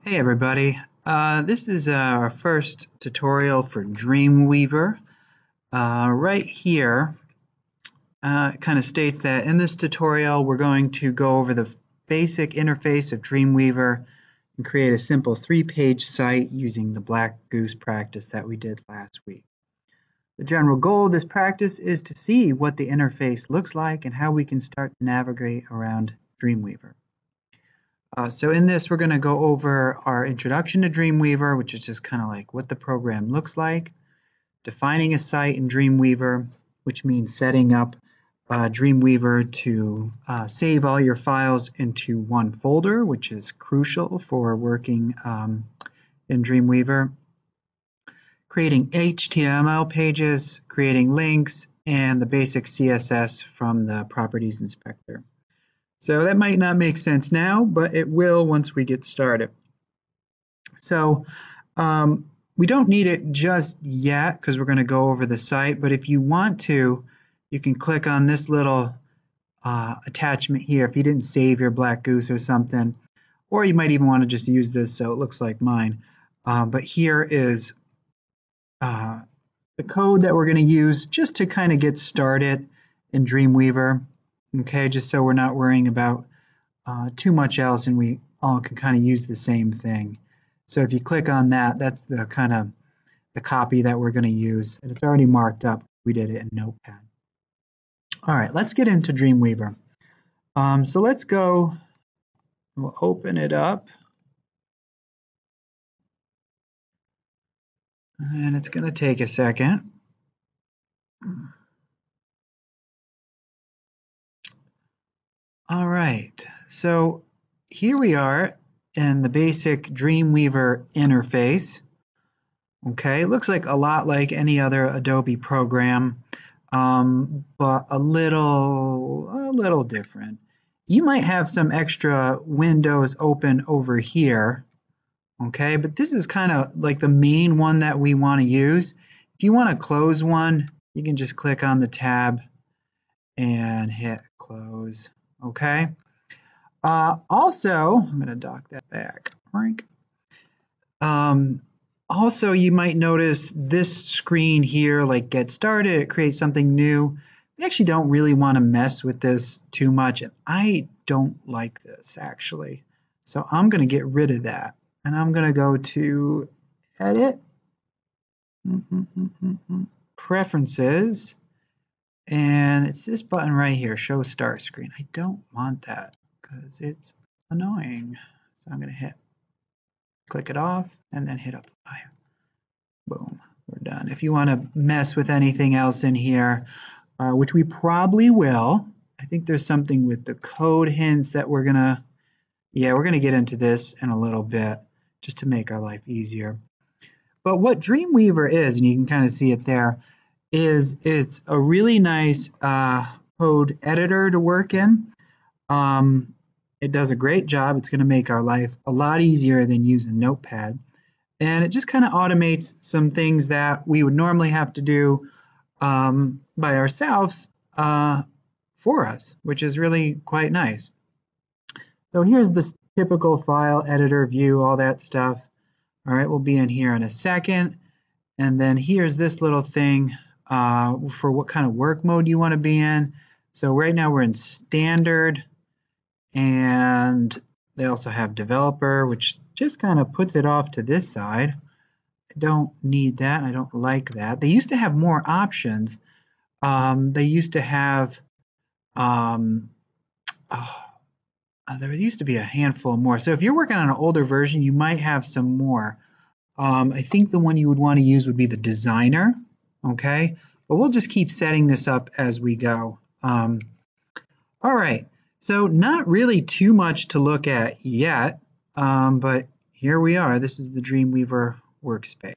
Hey everybody, this is our first tutorial for Dreamweaver. Right here, it kind of states that in this tutorial we're going to go over the basic interface of Dreamweaver and create a simple 3-page site using the Black Goose practice that we did last week. The general goal of this practice is to see what the interface looks like and how we can start to navigate around Dreamweaver. So in this, we're going to go over our introduction to Dreamweaver, which is just kind of like what the program looks like, defining a site in Dreamweaver, which means setting up Dreamweaver to save all your files into one folder, which is crucial for working in Dreamweaver, creating HTML pages, creating links, and the basic CSS from the Properties Inspector. So that might not make sense now, but it will once we get started. So we don't need it just yet because we're going to go over the site, but if you want to, you can click on this little attachment here if you didn't save your Black Goose or something, or you might even want to just use this so it looks like mine. But here is the code that we're going to use just to kind of get started in Dreamweaver. Okay, just so we're not worrying about too much else and we all can kind of use the same thing. So if you click on that, that's the kind of the copy that we're going to use. And it's already marked up. We did it in Notepad. All right, let's get into Dreamweaver. So let's go, we'll open it up. And it's going to take a second. All right, so here we are in the basic Dreamweaver interface. Okay, it looks like a lot like any other Adobe program, but a little different. You might have some extra windows open over here, okay, but this is kind of like the main one that we want to use. If you want to close one, you can just click on the tab and hit close. Okay. Also, I'm going to dock that back. Also, you might notice this screen here, like get started, it creates something new. We actually don't really want to mess with this too much, and I don't like this actually. So I'm going to get rid of that, and I'm going to go to Edit, Preferences, and it's this button right here, Show Start Screen. I don't want that because it's annoying. So I'm going to click it off and then hit Apply. Boom, we're done. If you want to mess with anything else in here, which we probably will, I think there's something with the code hints that we're going to get into this in a little bit just to make our life easier. But what Dreamweaver is, and you can kind of see it there, is it's a really nice code editor to work in. It does a great job. It's going to make our life a lot easier than using Notepad. And it just kind of automates some things that we would normally have to do by ourselves for us, which is really quite nice. So here's the typical file editor view, all that stuff. All right, we'll be in here in a second. And then here's this little thing for what kind of work mode you want to be in. So right now we're in standard, and they also have developer, which just kind of puts it off to this side. I don't need that. I don't like that. They used to have more options. They used to have, there used to be a handful more. So if you're working on an older version, you might have some more. I think the one you would want to use would be the designer, okay? But we'll just keep setting this up as we go. All right, so not really too much to look at yet, but here we are. This is the Dreamweaver workspace.